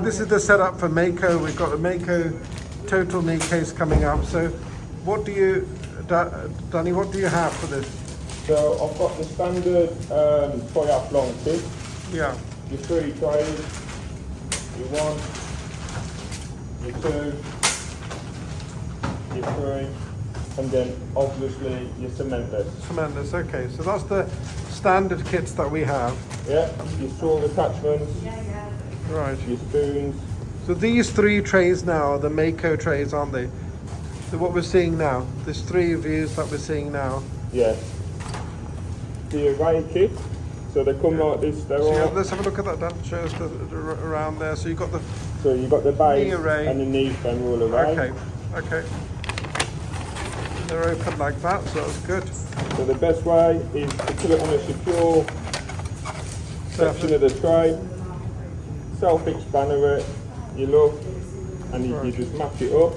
this is the setup for Mako. We've got a Mako total knee case coming up. So what do you, Danny, what do you have for this? So I've got the standard triathlon kit. Yeah. Your 3 trays, your 1, your 2, your 3, and then obviously your cementless. Cementless, okay. So that's the standard kits that we have. Yeah, your sword attachments, Right. your spoons. So these 3 trays now are the Mako trays, aren't they? So what we're seeing now, there's 3 views that we're seeing now. Yes. The array kit. So they come like this. They're So all. let's have a look at that, Dan. Show us around there. So you've got the So you've got the base knee array. and the knee femoral array. Okay, okay. They're open like that, so that's good. So the best way is to put it on a secure section of the tray, self-explanatory, you look, and you just match it up.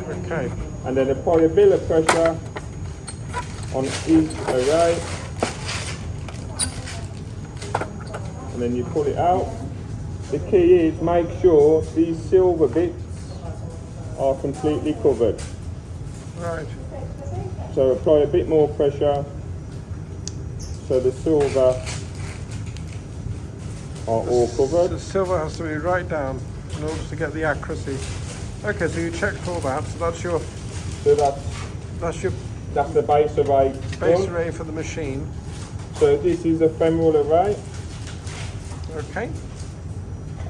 Okay. And then apply a bit of pressure on each array. And then you pull it out. The key is make sure these silver bits are completely covered. Right. So apply a bit more pressure so the silver are all covered. The silver has to be right down in order to get the accuracy. Okay, so you checked all that. So that's your So that's the base array. base done. array for the machine. So this is a femoral array, Okay.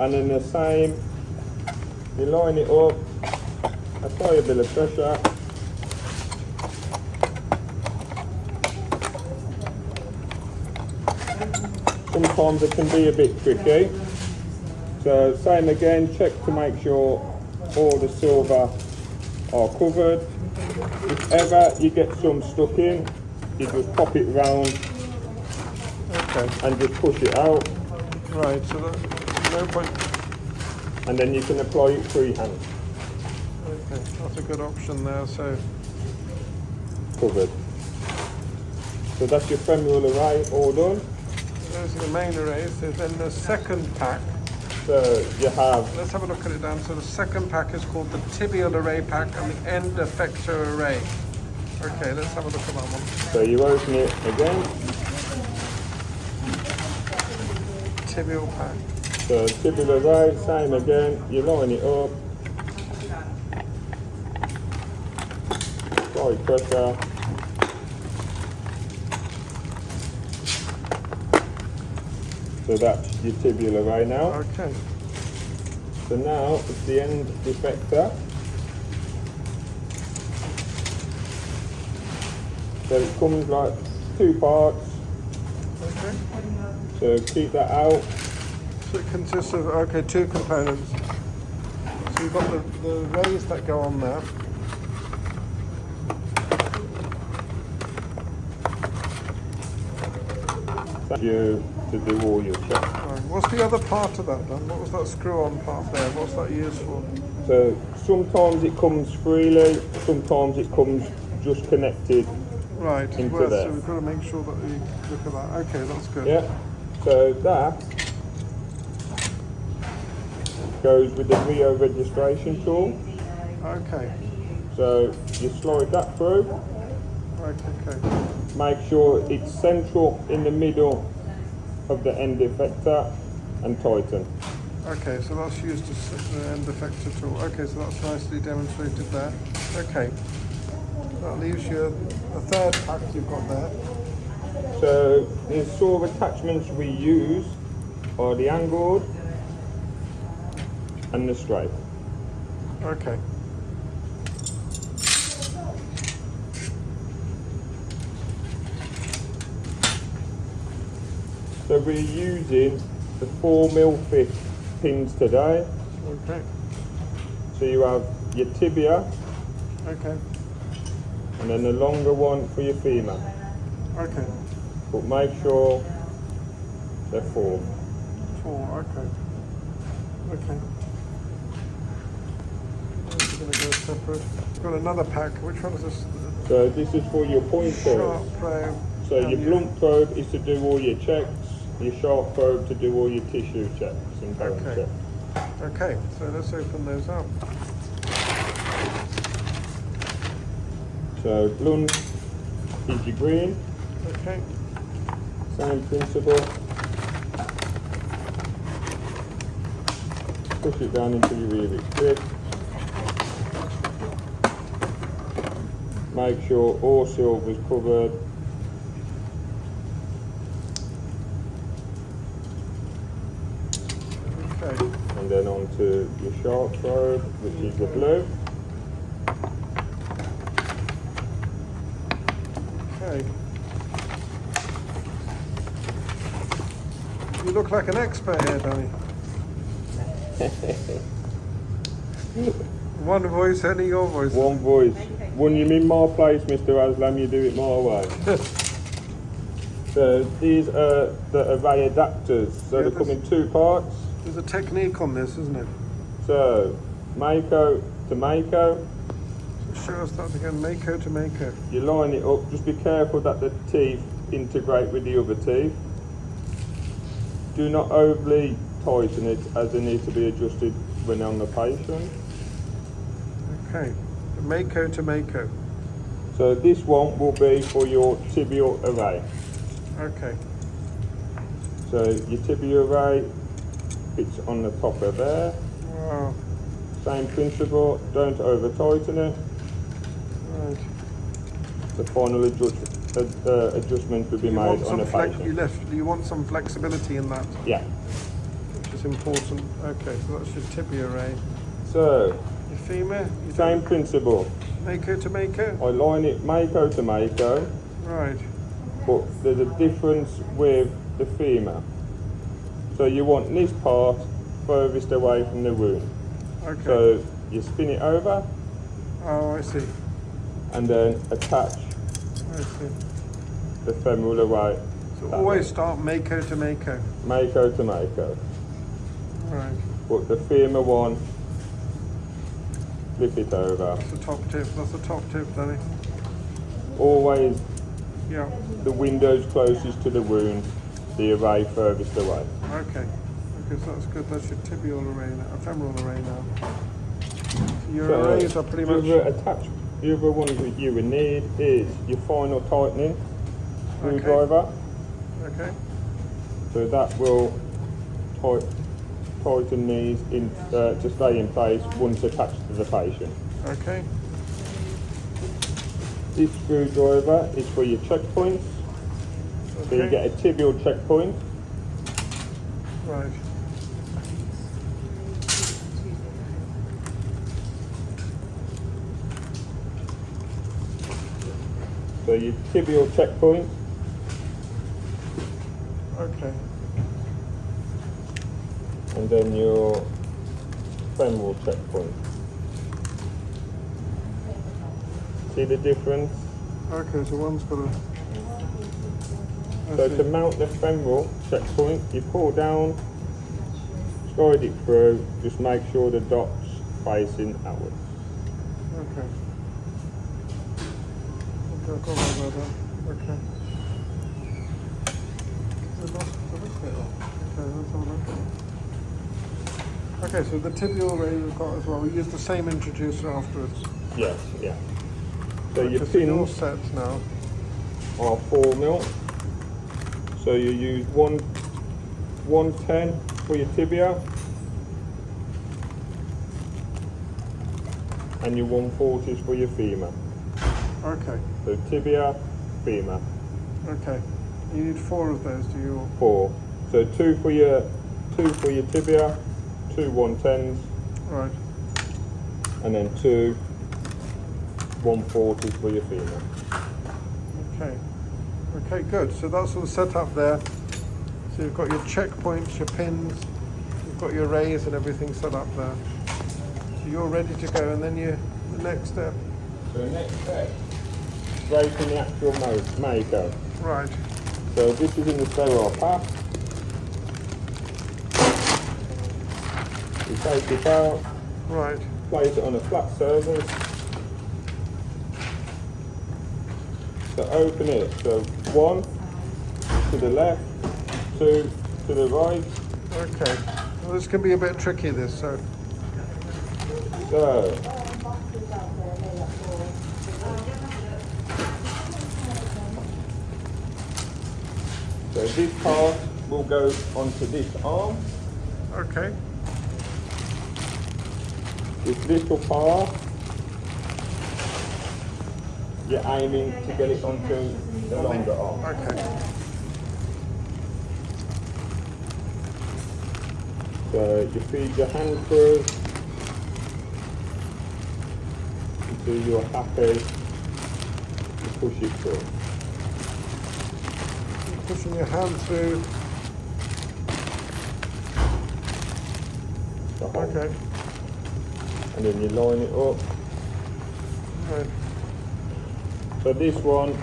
and then the same, you line it up, apply a bit of pressure. Sometimes it can be a bit tricky. So same again, check to make sure all the silver are covered. If ever you get some stuck in, you just pop it round Okay. and just push it out, Right. So that, no point. and then you can apply it freehand. Okay, that's a good option there. So Covered. So that's your femoral array all done. those are the main arrays. So then the second pack. So you have, Let's have a look at it, Dan. So the second pack is called the tibial array pack and the end effector array. Okay, let's have a look at that one. so you open it again. Tibial pack. So tibial array, same again, you line it up. Apply pressure. So that's your tibial array now. Okay. So now it's the end effector. So it comes like 2 parts. Okay. So keep that out. So it consists of 2 components. So you've got the rays that go on there. That's you to do all your checks. Right. What's the other part of that, Dan? What was that screw-on part there? What's that used for? So sometimes it comes freely, sometimes it comes just connected. Right. Into Well, there. so we've got to make sure that we look at that. Okay, that's good. Yeah. So that goes with the Rio registration tool. Okay. So you slide that through. Right. Okay. Make sure it's central in the middle of the end effector and tighten. Okay, so that's used as the end effector tool. Okay, so that's nicely demonstrated there. Okay. That leaves you the third pack you've got there. So the sort of attachments we use are the angled and the straight. Okay. So we're using the 4mm thick pins today. Okay. So you have your tibia Okay. and then the longer one for your femur. Okay. But make sure they're 4. 4. Okay. Okay. Those are going to go separate. We've got another pack. Which one is this? So this is for your point probe. Sharp probe. So your blunt probe is to do all your checks. your sharp probe to do all your tissue checks and bone Okay. checks. Okay, so let's open those up. So blunt is your green, Okay. same principle. Push it down until you really grip. Make sure all silver is covered. Okay. And then onto your sharp probe, which is the blue. Okay. You look like an expert here, Danny. One voice, only your voice. One voice. When you're in my place, Mr. Aslam, you do it my way. So these are the array adapters. So Yeah, they come in two parts. There's a technique on this, isn't it? So Mako to Mako. So show us that again, Mako to Mako. You line it up. Just be careful that the teeth integrate with the other teeth. Do not overly tighten it, as they need to be adjusted when on the patient. Okay, Mako to Mako. So this one will be for your tibial array. Okay, So your tibial array fits on the top of there. wow, Same principle, don't over tighten it. right. The final adjustment will be made on the patient. You want some flexibility in that, Yeah. which is important. Okay, so that's your tibia array. So Your femur, you same principle. do Mako to Mako? I line it Mako to Mako, Right, but there's a difference with the femur. So you want this part furthest away from the wound. okay. So you spin it over Oh, I see, and then attach I see. the femoral array. So that always way. start Mako to Mako. Mako to Mako. Right, But the femur one, flip it over. that's the top tip, that's the top tip, Danny. Always Yeah, the windows closest to the wound, the array furthest away. okay. Okay, so that's good, that's your tibial array now, femoral array now. So your So arrays are pretty much... the other one that you would need is your final tightening screwdriver. Okay, So that will tighten these in, to stay in place once attached to the patient. okay, This screwdriver is for your checkpoints. So you okay. get a tibial checkpoint. Right, So your tibial checkpoint, okay. and then your femoral checkpoint. See the difference? Okay, so one's got a... I So see. to mount the femoral checkpoint, you pull down, slide it through, just make sure the dot's facing outwards. Okay. Okay, I've got all that. Okay. We lost the list there. Okay, let's have a look. Okay, so the tibial array we've got as well. We use the same introducer afterwards. Yes, yeah. So your Okay, so you're all pins set now. are 4 mil. So you use 110 for your tibia and your 140s for your femur. Okay, So tibia, femur, okay. You need 4 of those, do you? 4. So two for your tibia, 2 110s, Right. and then 2 140s for your femur. Okay. Okay, good. So that's all set up there. So you've got your checkpoints, your pins, you've got your arrays and everything set up there. So you're ready to go, and then the next step. So the next step, breaking the actual Mako. Right. So this is in the sterile path. You take it out, Right. place it on a flat surface. So open it. So 1 to the left, 2 to the right. Okay. Well, this can be a bit tricky, this, so. So this part will go onto this arm. Okay. This little part, you're aiming to get it onto the longer arm. Okay. So you feed your hand through until you're happy to push it through. Pushing your hand through. The hole. Okay. And then you line it up. Right. So this one,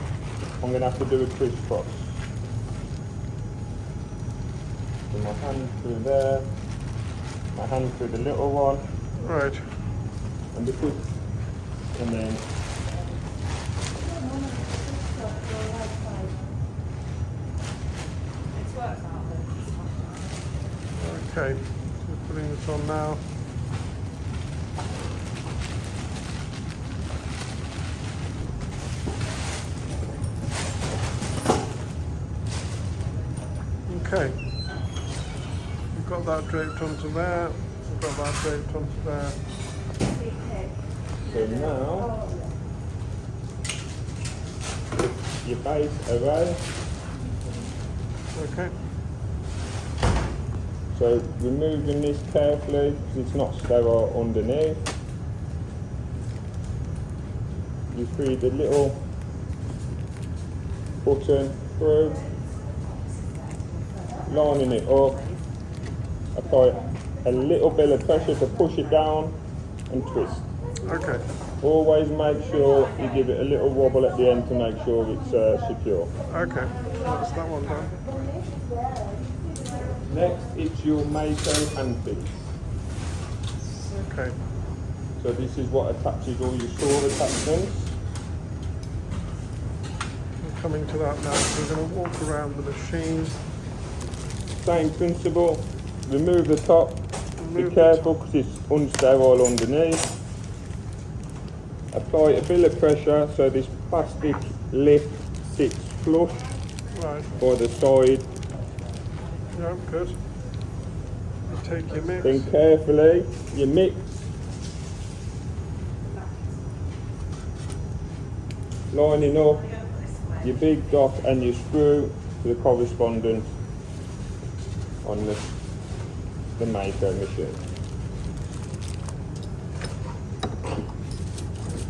I'm going to have to do a crisscross. So my hand through there, my hand through the little one, Right. and then Okay. So we're putting this on now. Okay. We've got that draped onto there. We've got that draped onto there. so now your base array. Okay. So removing this carefully because it's not sterile underneath. You feed the little button through, lining it up, apply a little bit of pressure to push it down and twist. Okay. Always make sure you give it a little wobble at the end to make sure it's secure. Okay. That's that one done. Next, it's your Mako handpiece. Okay. So this is what attaches all your saw attachments. We're coming to that now. So we're going to walk around the machine. Same principle. Remove the top. Remove Be the careful because it's unsterile underneath. Apply a bit of pressure so this plastic lip sits flush Right. by the side. Yeah, good. You take your mix. Then carefully you mix. Lining up your big dot and your screw to the correspondence on the Mako machine.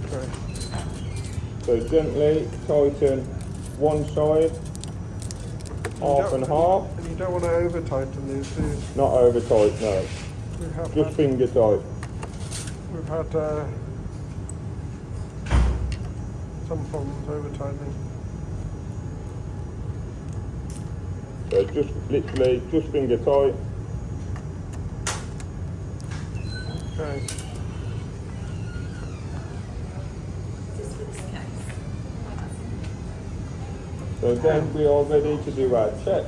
Okay. So gently tighten one side, half and half. And you don't want to over tighten these, do you? Not over tight, no. We have Just had, finger tight. we've had some problems over tightening. So just literally just finger tight. Okay. So then we are ready to do our check.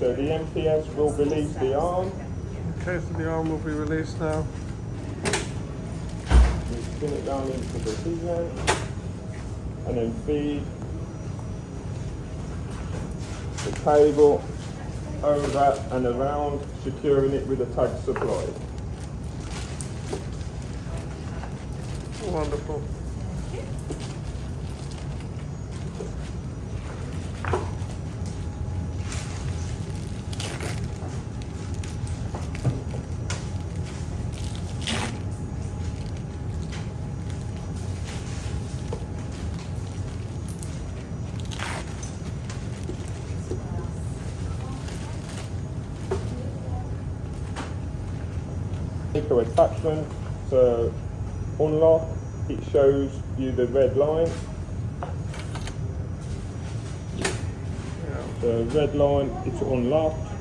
So the MPS will release the arm. Okay, so the arm will be released now. We spin it down into the position and then feed the cable over and around, securing it with a tag supply. Wonderful. Mako attachment, so unlock, it shows you the red line. Yeah. So red line, it's unlocked.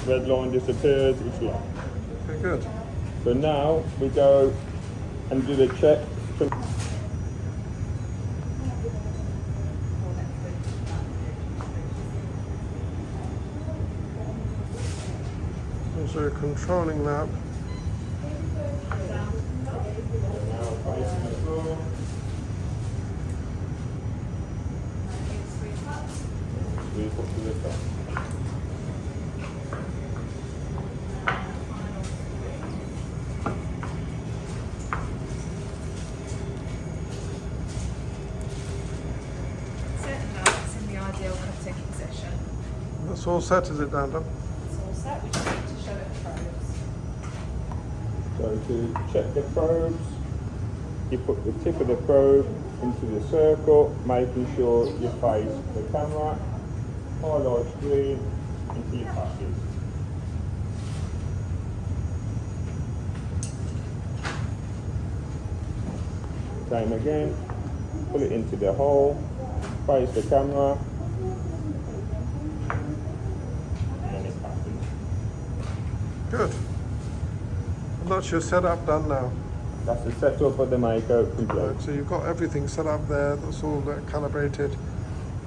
Red line disappears, it's locked. Okay, good. So now we go and do the check. So you're controlling that. Now facing the floor. Sweep up to the top. Ideal cutting position. That's all set, is it, Dan? It's all set, we just need to show it probes. So to check the probes, you put the tip of the probe into the circle, making sure you face the camera, highlight screen into your passes. Same again, put it into the hole, face the camera, and then it passes. Good. And that's your setup done now. That's the setup of the Mako complete. Right, so you've got everything set up there. That's all calibrated.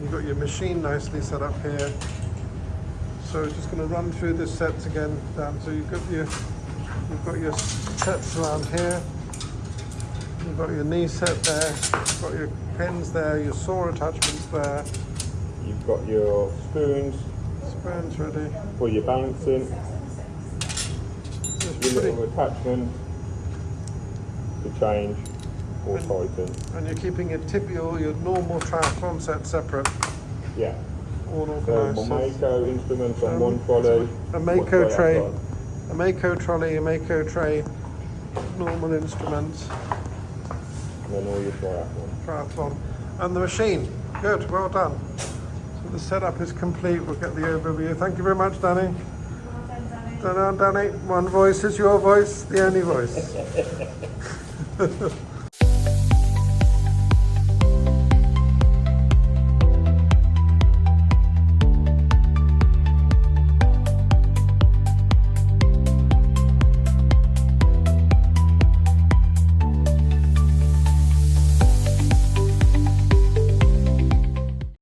You've got your machine nicely set up here. So just going to run through the sets again, Dan. So you've got your sets around here. You've got your knee set there. You've got your pins there. Your saw attachments there. You've got your spoons Spoons ready. for your balancing, Just your pretty- little attachment to change or tighten. And you're keeping your normal triathlon set separate. Yeah. All So organised. my Mako instruments on one trolley. A Mako one tray. triathlon. A Mako trolley, a Mako tray, normal instruments, And then all your triathlon. triathlon, and the machine. Good, well done. So the setup is complete. We'll get the overview. Thank you very much, Danny. Well done, Danny. Danny, one voice is your voice, the only voice.